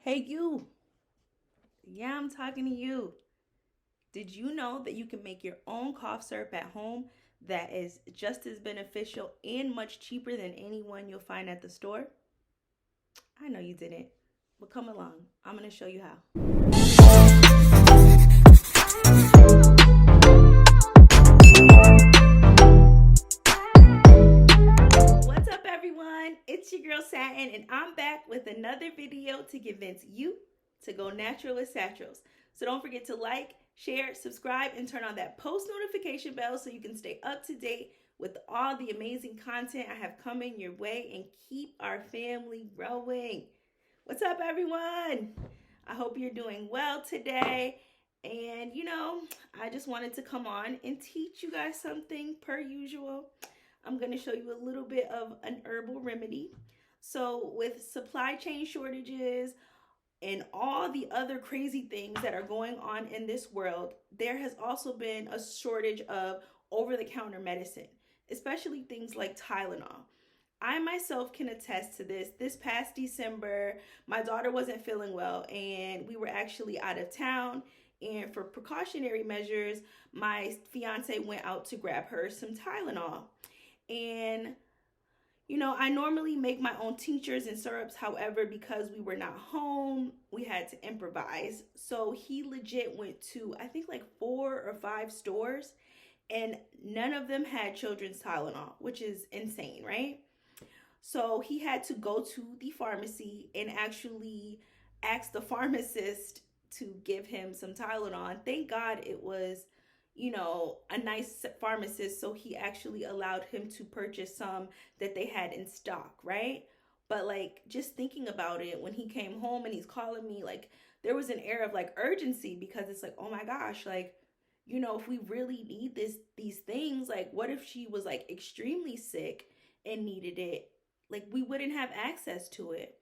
Hey, you. Yeah, I'm talking to you. Did you know that you can make your own cough syrup at home that is just as beneficial and much cheaper than any one you'll find at the store? I know you didn't, but come along. I'm going to show you how. What's up, everyone? It's your girl Satin, and I'm back with another video to convince you to go natural with Saturals. So don't forget to like, share, subscribe, and turn on that post notification bell so you can stay up to date with all the amazing content I have coming your way and keep our family growing. What's up, everyone? I hope you're doing well today. And I just wanted to come on and teach you guys something per usual. I'm going to show you a little bit of an herbal remedy. So, with supply chain shortages and all the other crazy things that are going on in this world, there has also been a shortage of over the counter medicine, especially things like Tylenol. I myself can attest to this. This past December, my daughter wasn't feeling well, and we were actually out of town. And for precautionary measures, my fiance went out to grab her some Tylenol. And I normally make my own tinctures and syrups. However, because we were not home, we had to improvise. So he legit went to, I think, like 4 or 5 stores, and none of them had children's Tylenol, which is insane, right? So he had to go to the pharmacy and actually ask the pharmacist to give him some Tylenol. And thank God it was, a nice pharmacist. So he actually allowed him to purchase some that they had in stock, right? But like just thinking about it, when he came home and he's calling me, like there was an air of like urgency because it's like, oh my gosh, like, if we really need these things, like what if she was like extremely sick and needed it? Like we wouldn't have access to it.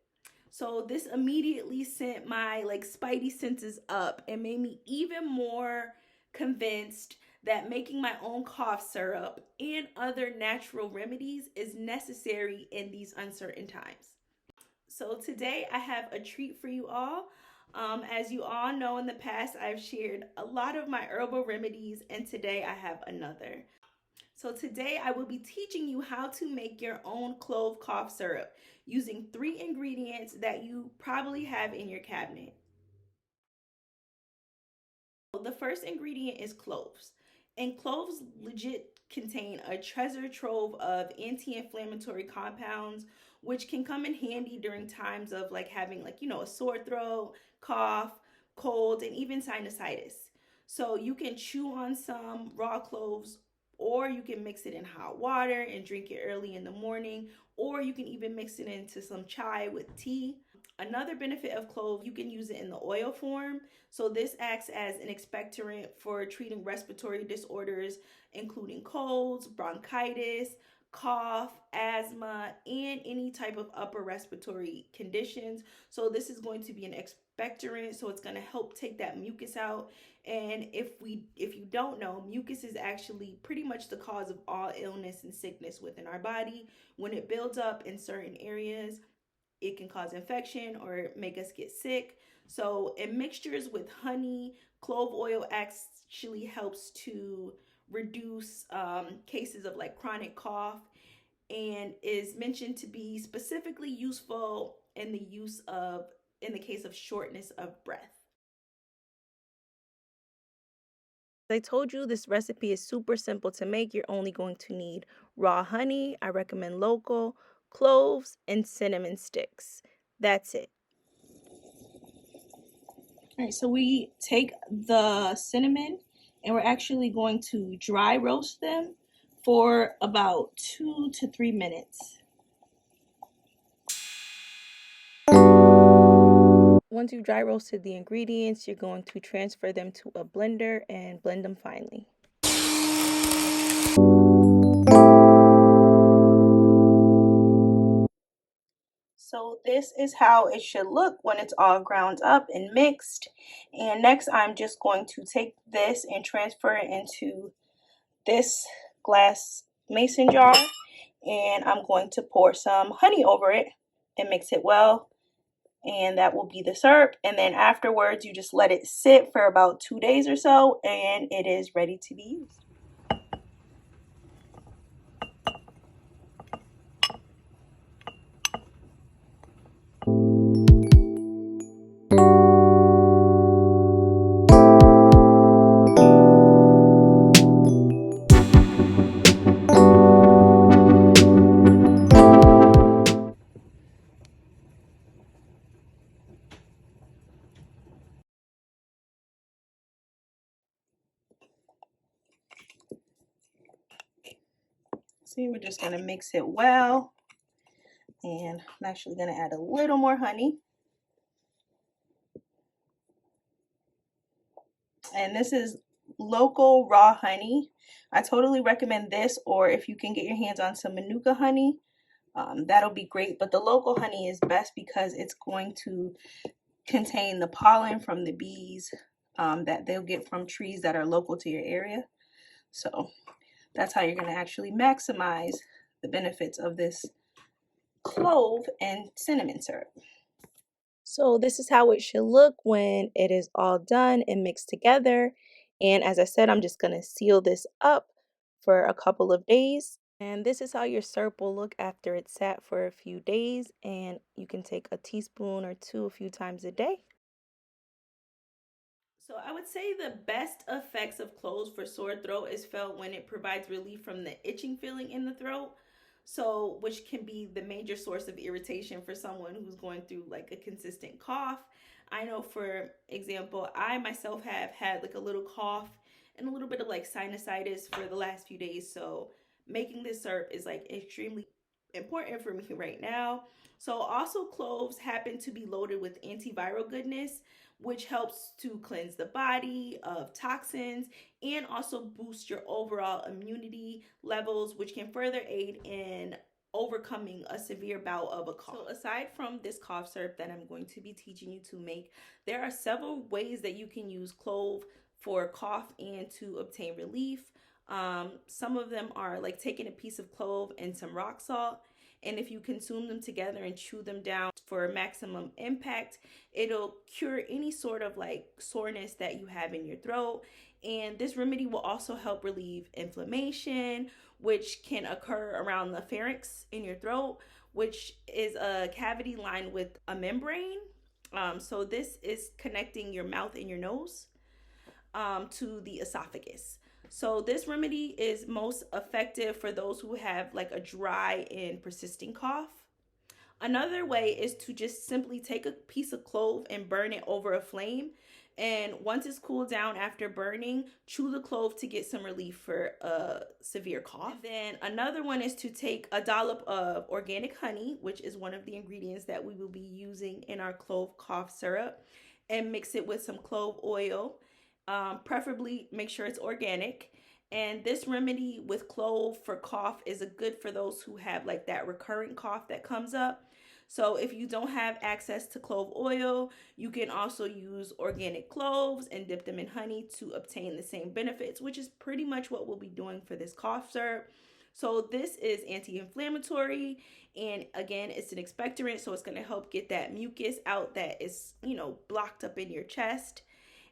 So this immediately sent my like spidey senses up and made me even more convinced that making my own cough syrup and other natural remedies is necessary in these uncertain times. So today I have a treat for you all. As you all know, in the past I've shared a lot of my herbal remedies, and today I have another. So today I will be teaching you how to make your own clove cough syrup using 3 ingredients that you probably have in your cabinet. The first ingredient is cloves. And cloves legit contain a treasure trove of anti-inflammatory compounds, which can come in handy during times of like having like, a sore throat, cough, cold, and even sinusitis. So you can chew on some raw cloves, or you can mix it in hot water and drink it early in the morning, or you can even mix it into some chai with tea. Another benefit of clove, you can use it in the oil form. So this acts as an expectorant for treating respiratory disorders, including colds, bronchitis, cough, asthma, and any type of upper respiratory conditions. So this is going to be an expectorant, so it's going to help take that mucus out. And if you don't know, mucus is actually pretty much the cause of all illness and sickness within our body. When it builds up in certain areas, it can cause infection or make us get sick. So, in mixtures with honey, clove oil actually helps to reduce cases of like chronic cough, and is mentioned to be specifically useful in the case of shortness of breath. I told you this recipe is super simple to make. You're only going to need raw honey. I recommend local, cloves, and cinnamon sticks. That's it. All right, so we take the cinnamon and we're actually going to dry roast them for about 2 to 3 minutes. Once you've dry roasted the ingredients, you're going to transfer them to a blender and blend them finely. So this is how it should look when it's all ground up and mixed. And next I'm just going to take this and transfer it into this glass mason jar, and I'm going to pour some honey over it and mix it well and that will be the syrup. And then afterwards, you just let it sit for about 2 days or so, and it is ready to be used. See, we're just going to mix it well. And I'm actually going to add a little more honey. And this is local raw honey. I totally recommend this, or if you can get your hands on some Manuka honey, that'll be great. But the local honey is best because it's going to contain the pollen from the bees that they'll get from trees that are local to your area. So that's how you're going to actually maximize the benefits of this clove and cinnamon syrup. So this is how it should look when it is all done and mixed together. And as I said, I'm just going to seal this up for a couple of days. And this is how your syrup will look after it's sat for a few days. And you can take a teaspoon or two a few times a day. So I would say the best effects of cloves for sore throat is felt when it provides relief from the itching feeling in the throat. So, which can be the major source of irritation for someone who's going through like a consistent cough. I know, for example, I myself have had like a little cough and a little bit of like sinusitis for the last few days. So, making this syrup is like extremely important for me right now. So, also, cloves happen to be loaded with antiviral goodness, which helps to cleanse the body of toxins and also boost your overall immunity levels, which can further aid in overcoming a severe bout of a cough. So aside from this cough syrup that I'm going to be teaching you to make, there are several ways that you can use clove for cough and to obtain relief. Some of them are like taking a piece of clove and some rock salt, and if you consume them together and chew them down for maximum impact, it'll cure any sort of like soreness that you have in your throat. And this remedy will also help relieve inflammation, which can occur around the pharynx in your throat, which is a cavity lined with a membrane. So this is connecting your mouth and your nose to the esophagus. So this remedy is most effective for those who have like a dry and persisting cough. Another way is to just simply take a piece of clove and burn it over a flame. And once it's cooled down after burning, chew the clove to get some relief for a severe cough. And then another one is to take a dollop of organic honey, which is one of the ingredients that we will be using in our clove cough syrup, and mix it with some clove oil. Preferably make sure it's organic. And this remedy with clove for cough is a good for those who have like that recurrent cough that comes up. So if you don't have access to clove oil, you can also use organic cloves and dip them in honey to obtain the same benefits, which is pretty much what we'll be doing for this cough syrup. So this is anti-inflammatory, and again, it's an expectorant, so it's going to help get that mucus out that is, blocked up in your chest,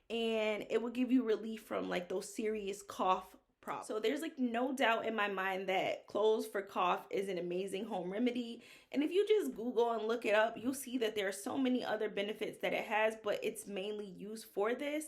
and it will give you relief from like those serious cough problems. So there's like no doubt in my mind that cloves for cough is an amazing home remedy. And if you just Google and look it up, you'll see that there are so many other benefits that it has, but it's mainly used for this.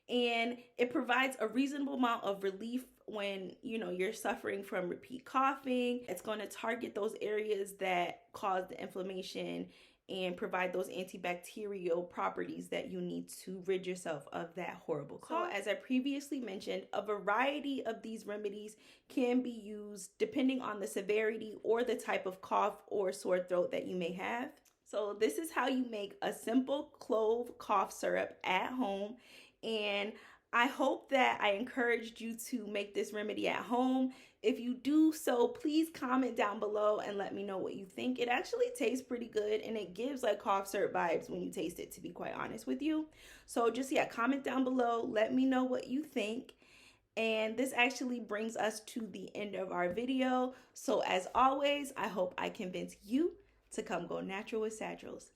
And it provides a reasonable amount of relief when you're suffering from repeat coughing. It's going to target those areas that cause the inflammation and provide those antibacterial properties that you need to rid yourself of that horrible cough. So as I previously mentioned, a variety of these remedies can be used depending on the severity or the type of cough or sore throat that you may have. So this is how you make a simple clove cough syrup at home. And I hope that I encouraged you to make this remedy at home. If you do so, please comment down below and let me know what you think. It actually tastes pretty good, and it gives like cough syrup vibes when you taste it, to be quite honest with you. So just, comment down below. Let me know what you think. And this actually brings us to the end of our video. So as always, I hope I convinced you to come go natural with Saturals.